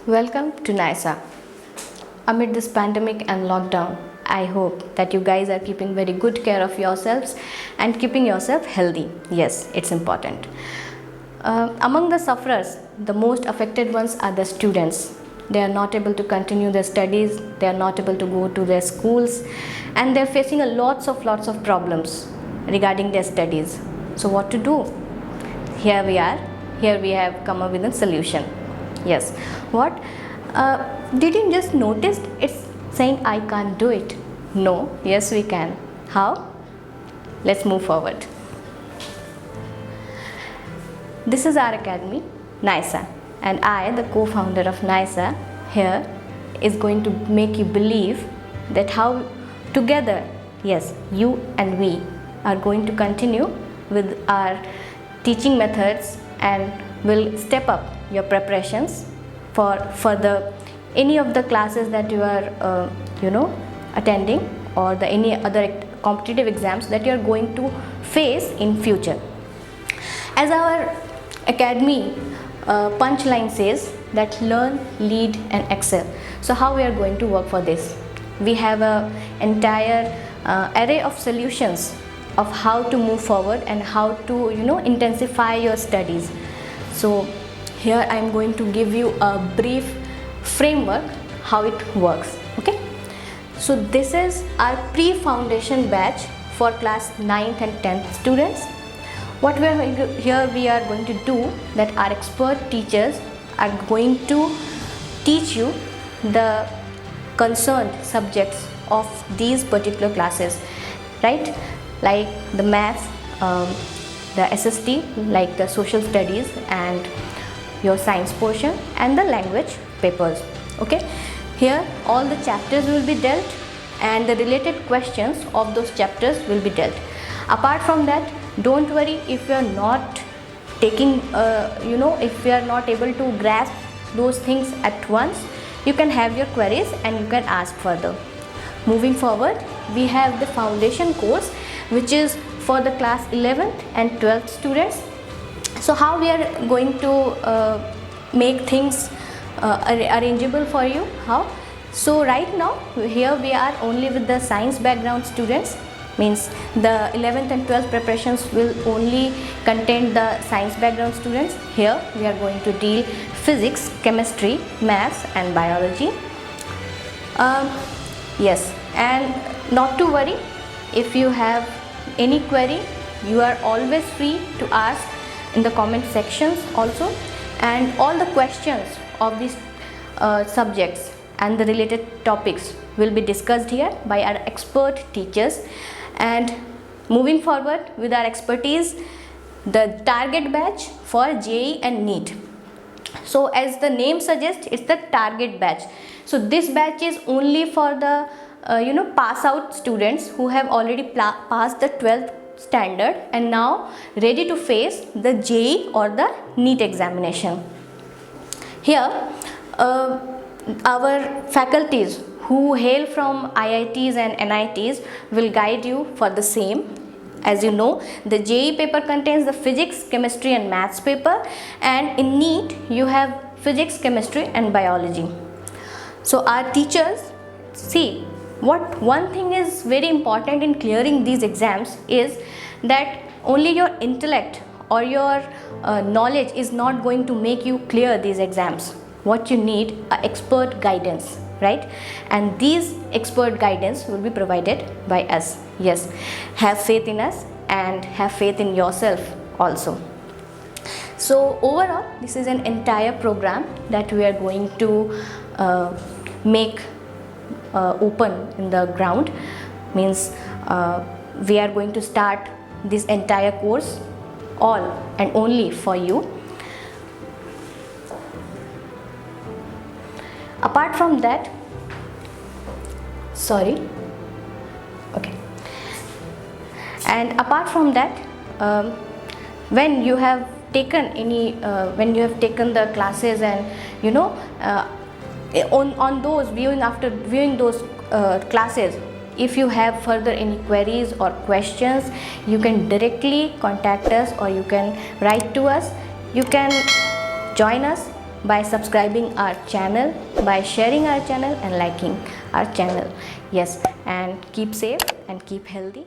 Welcome to NISA. Amid this pandemic and lockdown, I hope that you guys are keeping very good care of yourselves and keeping yourself healthy. Yes, it's important. Among the sufferers, the most affected ones are the students. They are not able to continue their studies, they are not able to go to their schools, and they are facing lots of problems regarding their studies. So what to do? Here we are. Here we have come up with a solution. Yes. What? Did you just notice it's saying I can't do it? No. Yes, we can. How? Let's move forward. This is our academy, NISA, and I, the co-founder of NISA, here is going to make you believe that how together, yes, you and we are going to continue with our teaching methods and will step up your preparations for further any of the classes that you are attending, or the any other competitive exams that you are going to face in future. As our academy punchline says, that learn, lead and excel. So how we are going to work for this? We have a entire array of solutions of how to move forward and how to intensify your studies. So here I am going to give you a brief framework how it works. Okay, so this is our pre-foundation batch for class 9th and 10th students. What we are going to, here we are going to do that our expert teachers are going to teach you the concerned subjects of these particular classes, right? Like the maths, the SST, like the social studies and your science portion, and the language papers. Okay, here all the chapters will be dealt and the related questions of those chapters will be dealt. Apart from that, don't worry if you are not taking if you are not able to grasp those things at once, you can have your queries and you can ask further. Moving forward, we have the foundation course, which is for the class 11th and 12th students. So how we are going to make things arrangeable for you? How? So right now here we are only with the science background students, means the 11th and 12th preparations will only contain the science background students. Here we are going to deal physics, chemistry, maths and biology. Yes, and not to worry, if you have any query, you are always free to ask in the comment sections also, and all the questions of these subjects and the related topics will be discussed here by our expert teachers. And moving forward with our expertise, the target batch for JEE and NEET. So as the name suggests, it's the target batch. So this batch is only for the pass out students who have already passed the 12th standard and now ready to face the JEE or the NEET examination. Here our faculties who hail from IITs and NITs will guide you for the same. As you know, the JEE paper contains the physics, chemistry and maths paper, and in NEET you have physics, chemistry and biology. So our teachers, see, what one thing is very important in clearing these exams is that only your intellect or your knowledge is not going to make you clear these exams. What you need are expert guidance, right? And these expert guidance will be provided by us. Yes, have faith in us and have faith in yourself also. So overall, this is an entire program that we are going to make open in the ground, means we are going to start this entire course all and only for you. Apart from that, and apart from that, when you have taken when you have taken the classes and on those after viewing those classes, if you have further any queries or questions, you can directly contact us or you can write to us. You can join us by subscribing our channel, by sharing our channel and liking our channel. Yes, and keep safe and keep healthy.